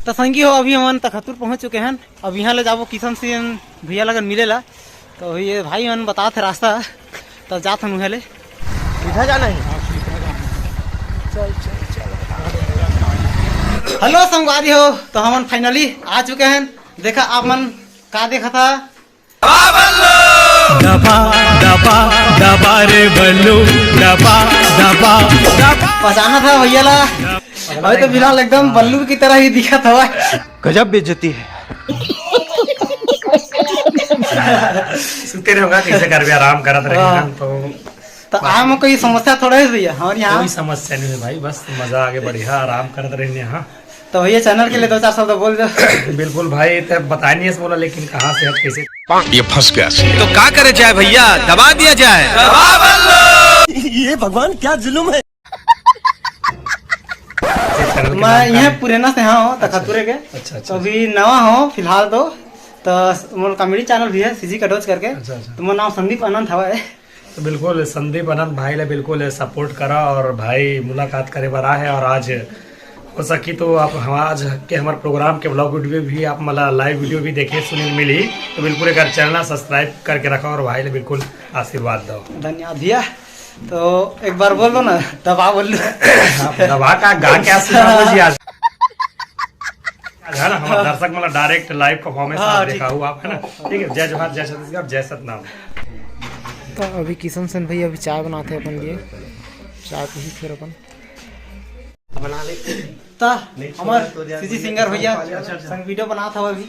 तो संगी हो अभी हम तखतपुर पहुंच चुके हैं। अब यहाँ ले जाबो किशन सिंह भैया लगन मिलेला। तो ये भाई मन बता थे रास्ता, तब जात हम ले सीधा जाना है। चल चल चल। हेलो संगवारी हो, तो हम फाइनली आ चुके हैं। देखा आप मन का देखा था, दबा दबा दबा रे बल्लू, दबा दबा दबा। पहचाना था भैया ला। अभी तो फिलहाल एकदम बल्लू की तरह ही दिखा था। गजब बेइज्जती है। सुते रहोगा कैसे कर भी आराम करत रहे तो आम कोई समस्या थोड़ा है भैया हमारे यहाँ? कोई समस्या नहीं है भाई, बस मजा आगे बढ़िया आराम करते रहने यहाँ। तो भैया चैनल के लिए 2-4 शब्द बोल दो। बिल्कुल भाई, तब बताया नहीं बोला, लेकिन कहाँ से हट कैसे ये फंस गया। तो क्या करे जाए भैया, दबा दिया जाए। ये भगवान क्या जुल्म है। मैं यहाँ पुराना से हाँ हूँ तखतपुरे के। अच्छा। तो अभी नवा हूँ फिलहाल। तो मोर कॉमेडी चैनल भी है सीजी कटोच करके। अच्छा। तो मेरा नाम संदीप अनंत हवा है। तो बिल्कुल संदीप अनंत भाई ले बिल्कुल सपोर्ट करा और भाई मुलाकात करे बरा है। और आज हो सकी तो आप आज के हमारे प्रोग्राम के ब्लॉग वीडियो भी आप मतलब लाइव वीडियो भी देखे सुनने मिली। तो बिल्कुल एक चैनल सब्सक्राइब करके रखा और भाई ले बिल्कुल आशीर्वाद दो। धन्यवाद भैया। तो एक बार बोल दो ना, दबा बोल दो। दबा का गा के आशीर्वाद आज है ना, हमारा दर्शक मतलब डायरेक्ट लाइव परफॉर्मेंस देखा हुआ आप है ना। ठीक है, जय जोहार, जय छत्तीसगढ़, जय सतनाम। तो अभी किशन सिंह भैया अभी चाय बनाते हैं अपन लिए। चाय पी फिर अपन बना ले। तो हमारे सीजी सिंगर भैया संग वीडियो बना था अभी।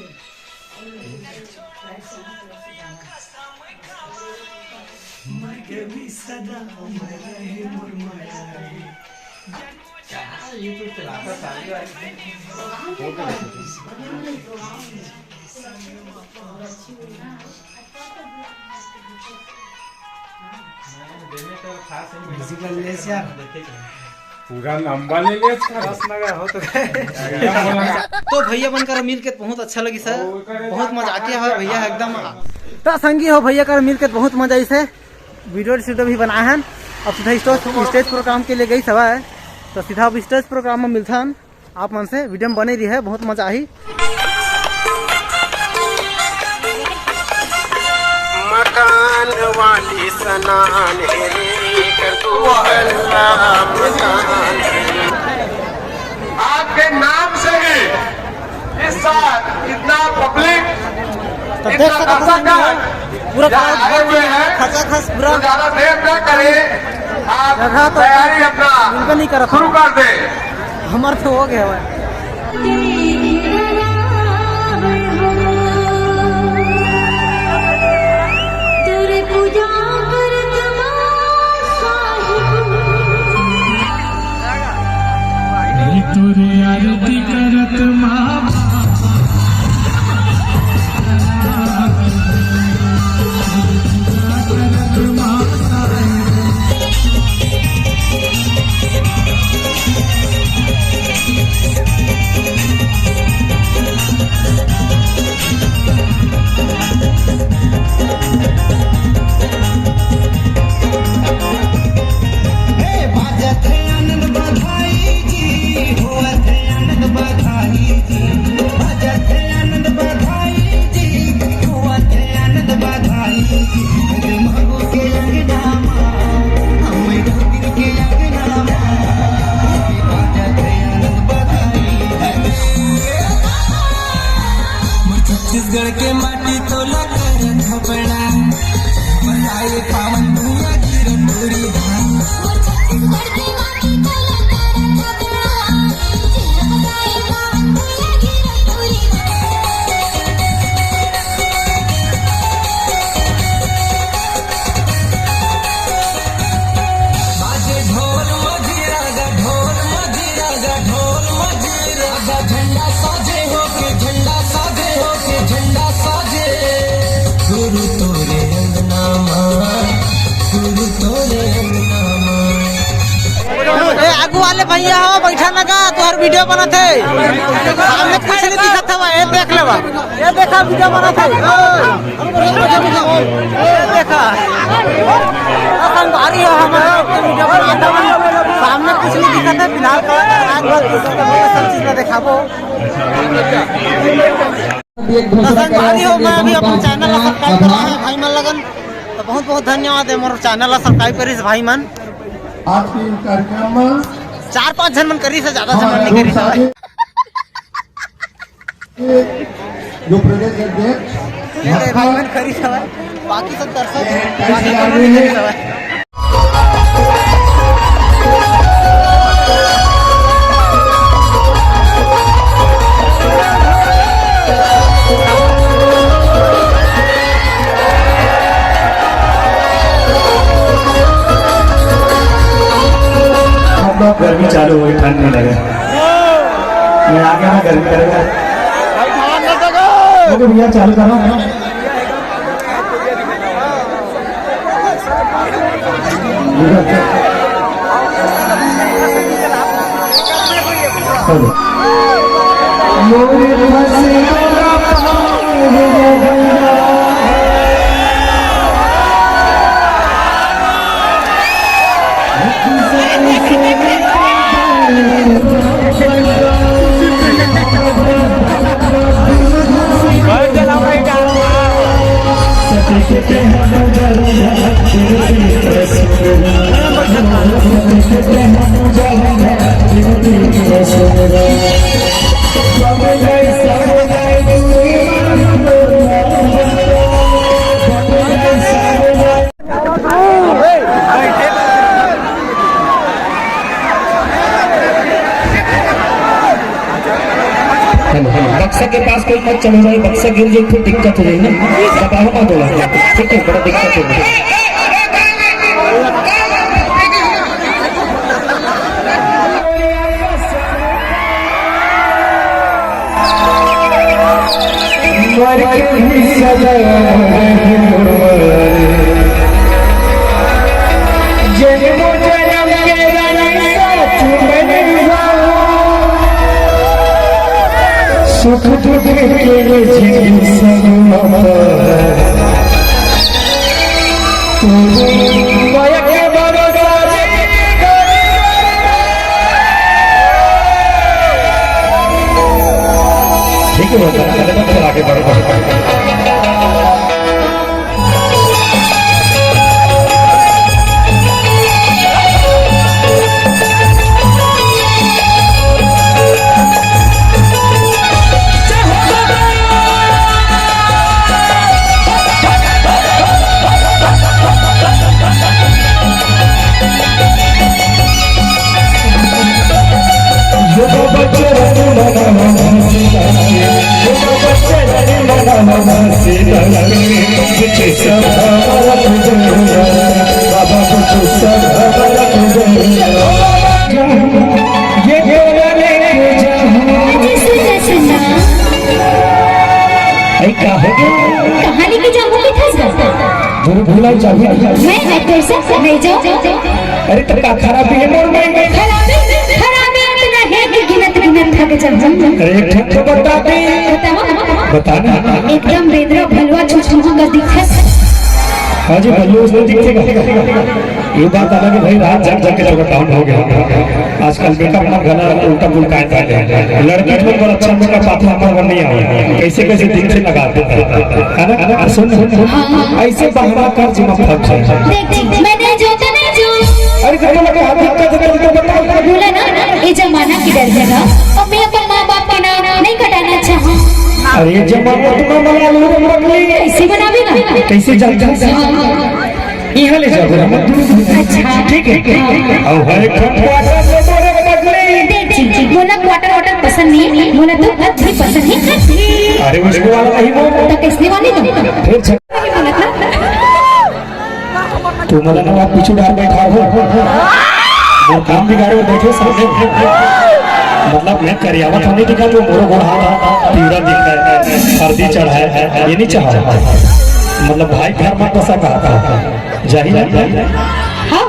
पूरा लंबा ले लिया हो तो भैया बनकर मिल के बहुत अच्छा लगी सर। बहुत मजाकिया है भैया एकदम। तो संगी हो भैया कर मिल के बहुत मजा आई से। वीडियो भी बनाए हैं। अब सीधा स्टेज प्रोग्राम के लिए गई सभा है। तो सीधा अब स्टेज प्रोग्राम में मिलता है आप मन से। वीडियो में बने रही है, बहुत मजा आई। मकान वाली सनान आपके नाम से ही इस साल इतना पब्लिक पूरा आए हुए हैं। खचाखच पूरा ज्यादा देर न करे, आप जगह तो तैयारी अपना नहीं कर शुरू कर दे। हमारे तो हो गया है। आरती करत माँ छत्तीसगढ़ के माटी तो लकर धपड़ा बनाए पावन भूया गिरन पूरी धाम। छत्तीसगढ़ के माटी तो लकर धपड़ा बनाए पावन भूया गिरन पूरी बाजे ढोल मजीरा गा, ढोल मजीरा गा, ढोल मजीरा गा। झंडा साजे होके, झंडा साजे होके, झंडा साजे। गुरु तोरे अंगना मां, गुरु तोरे अंगना मां। आगू वाले भैया हो बैठा लगा तो वीडियो बना थे सामने कुछ नहीं दिखा था ये देख ले ये देखा वीडियो बना था ये देखा भारी है हमारा वीडियो बना था सामने कुछ नहीं दिखा था फिलहाल सब चीज में देखा वो भारी हो। मैं अभी अपने चैनल को सब्सक्राइब कर रहा है भाई मन लगन तो बहुत बहुत धन्यवाद है मोर चैनल को सब्सक्राइब करिस भाई मन। आज के कार्यक्रम में 4-5 जन मन करी से ज्यादा जन मन नहीं करी से जो प्रदेश अध्यक्ष भाई मन करी से बाकी सब दर्शक बाकी सब नहीं करी से गर्मी चालू हुई ठंड नहीं लगे मैं आगे ना गर्मी करेगा ओके भैया चालू करो बक्सा के पास कोई मत चले जाए बक्सा गिर जाए फिर दिक्कत हो जाएगी ना दबाव मत हो ठीक है बड़ा दिक्कत होगा सुख दुख के जीवन माया के भरोसा ठीक है आगे बढ़ो कहानी की जाऊँ भूला मैं एक्टर से नहीं जाऊँ अरे तो का खराबी है मोर में खराबी इतना है कि गिनत थक जाऊँ अरे ठीक तो बता दे बताना एकदम बेदरा भलवा छुछुआ का दिखत हाँ जी भल्लू उसमें दिखेगा ये बात अलग है भाई रात जग जग के थोड़ा डाउन हो गया आजकल मेकअप ना गला उल्टा पुल्टा है लड़की लोग बड़ा अच्छा मेकअप पाता हमारा नहीं आया कैसे कैसे दिन से लगा देता है ना सुन ऐसे बहाना कर जिमा फंस मैंने जो अरे घर लगे हाथ का जगह बोला ना ये जमाना की डर है और मैं अपने माँ बाप का नाम नहीं कटाना चाहूँ अरे जमाना तुम्हारा बना लो कैसे बनावेगा कैसे जाता यहाँ ले जाओ अच्छा ठीक है और हर एक बोला क्वार्टर वाटर पसंद नहीं बोला तो भी पसंद नहीं अरे उसको वाला नहीं वो तो किसने वाली तो फिर तू मला ना आप पीछे डाल बैठा हो वो काम बिगाड़े बैठे सामने मतलब मैं करियावा था नहीं दिखा तो मोरो गोड़ा पीड़ा दिख रहा है सर्दी चढ़ा है ये नहीं चाह मतलब भाई घर में बसा कहा जाहिर है हाँ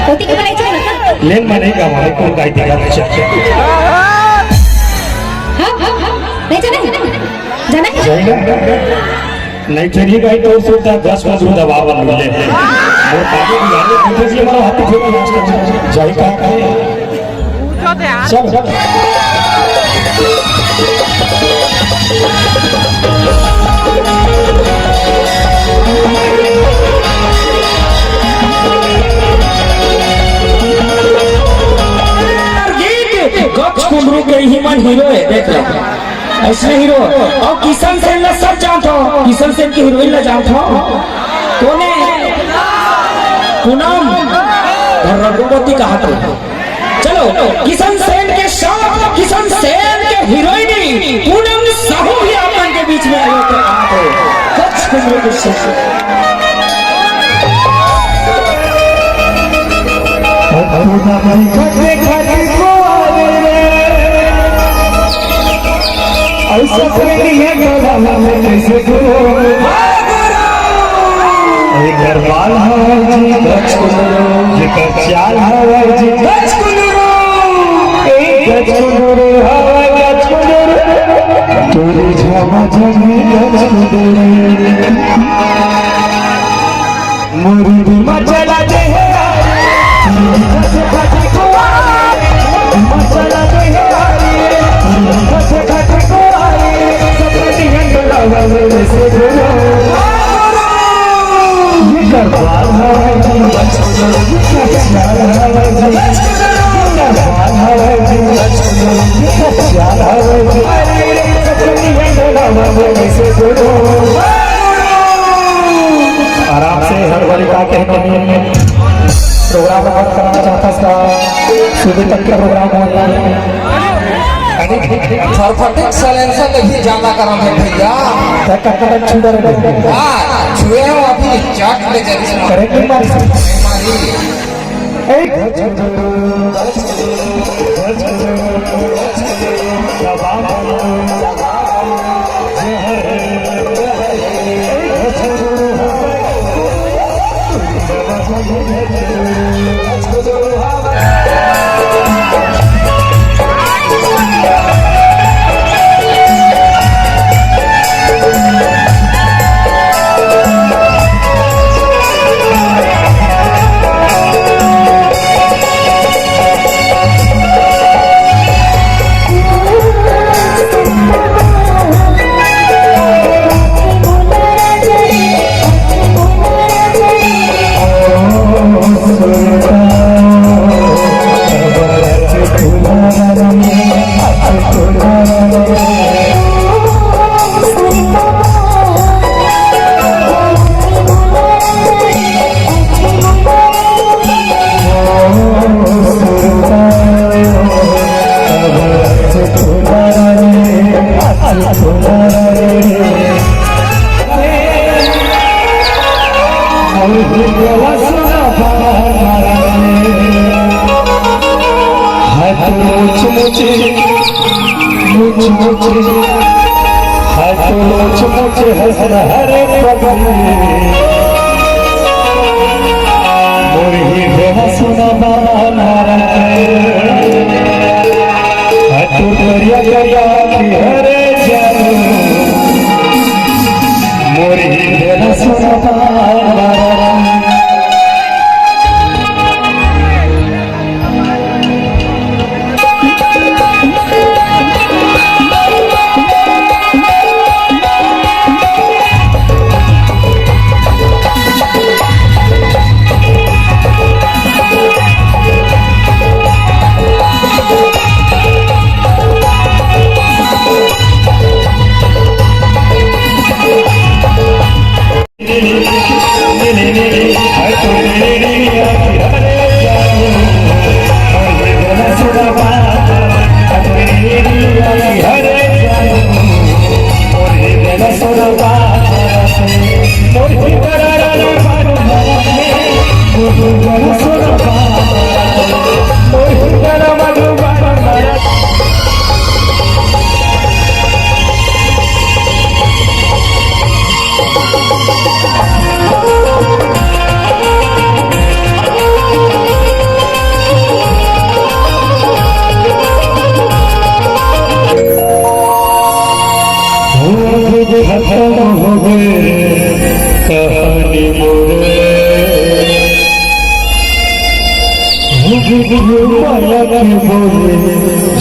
होती के बनाई चाहिए लेन में नहीं गावा को गाई दिया नहीं जाना नहीं चलिए गाई तो सोचता 10 बजे दबा बन ले और आगे जाने पूछे जी हमारा हाथ फेंक लास्ट जाई का चल कुंभरू के ह्यूमन हीरो है, देख लो ऐसे हीरो। और किशन सेन ला सब जानते हो, किशन सेन की हीरोइन ला जानते हो कौन है? पूनम रघुपति का हाथ हो। चलो किशन सेन के साथ किशन सेन के हीरोइन पूनम साहू भी अपन के बीच में आए थे। कच्छ कुंभरू के साथ ऐसा नहीं है कैसे गरबाल चाल मुरी मचला दे मचला दे आराम से हर बारी का कहते हैं प्रोग्राम बंद कराना चाहता था, सुबह तक का प्रोग्राम होता है। फॉर्मेटिक साइलेंसर नहीं ज्यादा करम है भैया। छुए हो अभी चाट ले की बोले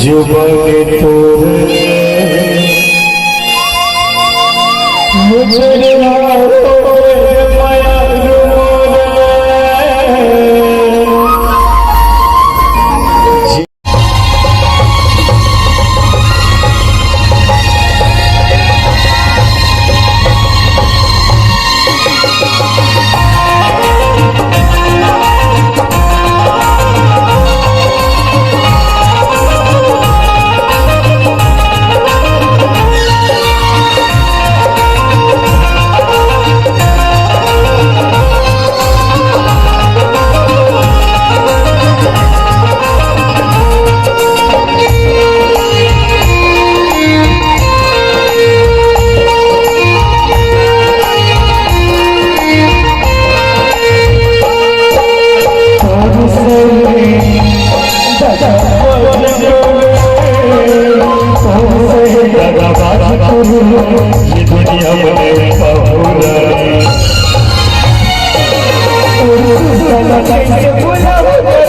जो बागे तोरे मुझे माया ये दुनिया में बहुरा कैसे बोला कैसे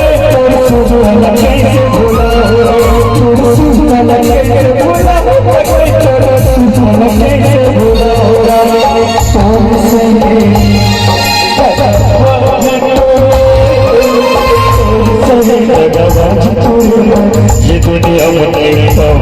ये दुनिया में बहुरा